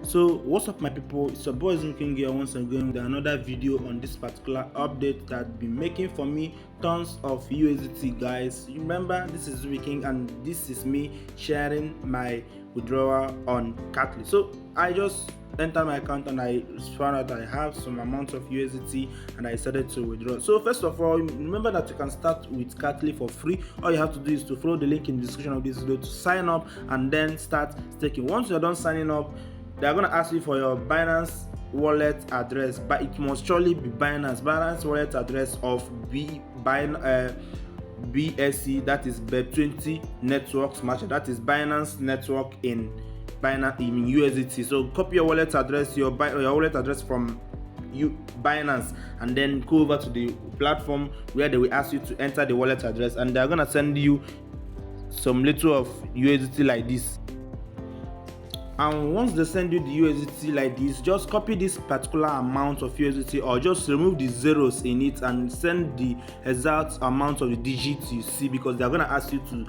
So what's up my people, it's your boy King here once again with another video on this particular update that been making for me tons of USDT guys. You remember, this is King and this is me sharing my withdrawal on Cattley. So I just entered my account and I found out I have some amount of USDT and I decided to withdraw. So first of all, remember that you can start with Cattley for free. All you have to do is to follow the link in the description of this video to sign up and then start staking. Once you're done signing up, they're going to ask you for your Binance wallet address, but it must surely be Binance wallet address of BSC, that is BEP20 networks match, that is Binance network in Binance in USDT. So copy your wallet address, your wallet address from Binance, and then go over to the platform where they will ask you to enter the wallet address, and they're going to send you some little of USDT like this. And once they send you the USDT like this, just copy this particular amount of USDT or just remove the zeros in it and send the exact amount of the digits you see, because they're going to ask you to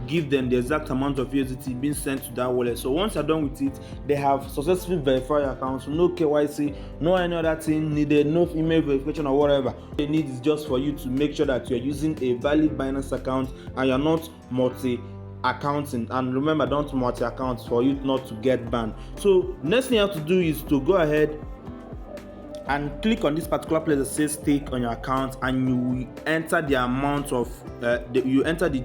give them the exact amount of USDT being sent to that wallet. So once you're done with it, they have successfully verified your account. So no KYC, no any other thing needed, no email verification or whatever. What they need is just for you to make sure that you're using a valid Binance account and you're not multi-accounting. And remember, don't multi-account for you not to get banned. So next thing you have to do is to go ahead and click on this particular place that says stake on your account, and you enter the amount of you enter the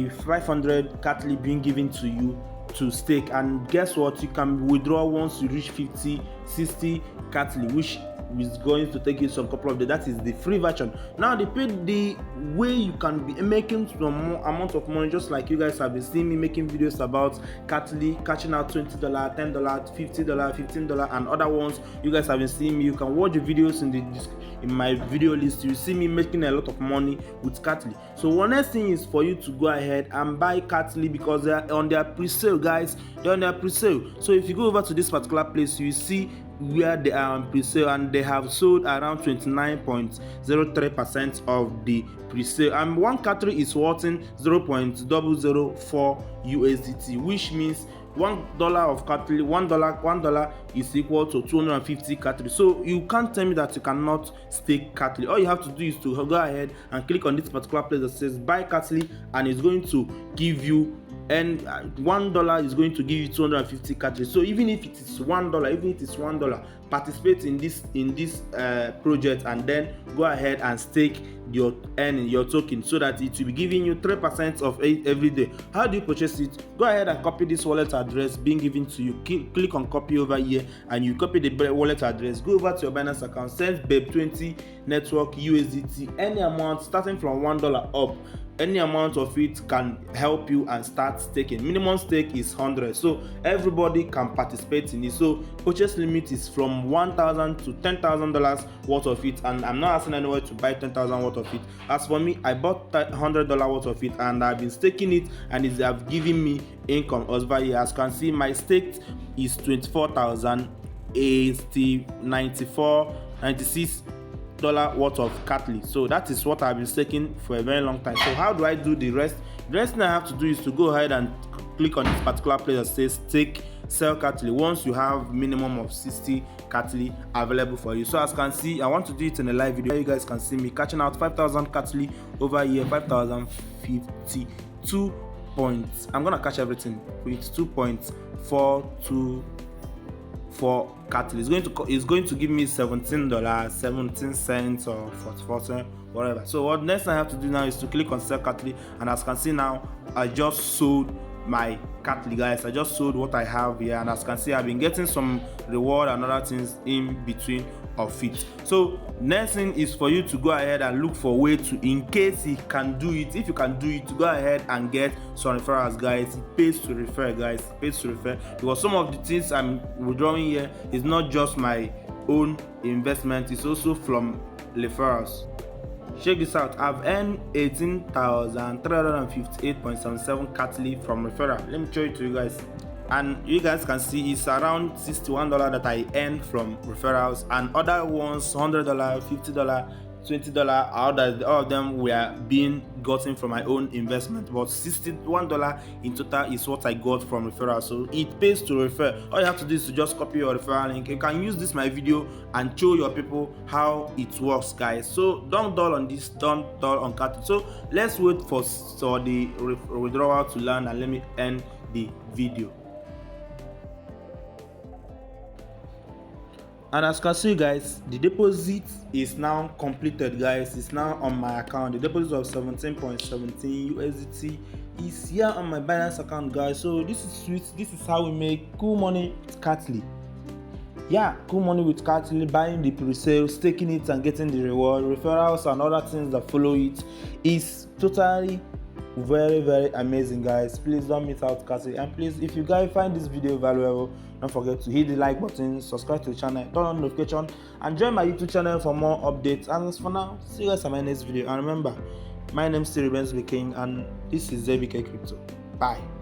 500 Cattley being given to you to stake. And guess what, you can withdraw once you reach 60 Cattley, which is going to take you some couple of days. That is the free version. Now the way you can be making some more amount of money, just like you guys have been seeing me making videos about Cattley cashing out $20, $10, $50, $15, and other ones. You guys have been seeing me. You can watch the videos in my video list. You see me making a lot of money with Cattley. So one next thing is for you to go ahead and buy Cattley, because they're on their pre-sale guys. They're on their pre-sale. So if you go over to this particular place, you see where they are on pre-sale, and they have sold around 29.03% of the pre-sale, and one Cattley is worth 0.004 USDT, which means $1 of Cattley, $1 is equal to 250 Cattley. So you can't tell me that you cannot stake Cattley. All you have to do is to go ahead and click on this particular place that says buy Cattley, and it's going to give you, and $1 is going to give you 250 Cattley. So even if it is $1, participate in this project, and then go ahead and stake your token, so that it will be giving you 3% of it every day. How do you purchase it? Go ahead and copy this wallet address being given to you. Click on copy over here, and you copy the wallet address. Go over to your Binance account, send BEP20 network USDT, any amount starting from $1 up. Any amount of it can help you and start staking. Minimum stake is 100, so everybody can participate in it. So purchase limit is from $1,000 to $10,000 worth of it, and I'm not asking anyone to buy $10,000 worth of it. As for me, I bought $100 worth of it, and I've been staking it, and it's have given me income over here. As you can see, my stake is 24,000, is 96 worth of Cattley. So that is what I've been staking for a very long time. So how do I do the rest? The rest thing I have to do is to go ahead and click on this particular place that says stake sell Cattley once you have minimum of 60 Cattley available for you. So as you can see, I want to do it in a live video. You guys can see me catching out 5,000 Cattley over here, 5,052 points. I'm gonna catch everything with 2.424 Cattley. It's going to give me $17, 17 cents or 44 cents, whatever. So what next I have to do now is to click on sell Cattley, and as you can see now, I just sold my Cattley guys. I just sold what I have here, and as you can see, I've been getting some reward and other things in between of it. So next thing is for you to go ahead and look for a way to, in case you can do it, if you can do it, to go ahead and get some referrals guys. It pays to refer guys, it pays to refer, because some of the things I'm withdrawing here is not just my own investment, it's also from referrals. Check this out, I've earned 18,358.77 Cattley from referral. Let me show it to you guys. and you guys can see it's around $61 that I earned from referrals, and other ones $100, $50, $20, all of them were being gotten from my own investment, but $61 in total is what I got from referral. So it pays to refer. All you have to do is to just copy your referral link. You can use this my video and show your people how it works, guys. So don't dull on this, don't dull on Cattley. So let's wait for the withdrawal to land, and let me end the video. And as you can see, guys, the deposit is now completed, guys. It's now on my account. The deposit of 17.17 USDT is here on my Binance account, guys. So this is sweet. This is how we make cool money with Cattley. Yeah, cool money with Cattley, buying the pre-sale, staking it and getting the reward, referrals and other things that follow it is totally very amazing, guys. Please don't miss out Cattley, and please, if you guys find this video valuable, don't forget to hit the like button, subscribe to the channel, turn on notification, and join my YouTube channel for more updates. And as for now, see you guys in my next video. And remember, my name is still remains the king, and this is ZBK Crypto. Bye.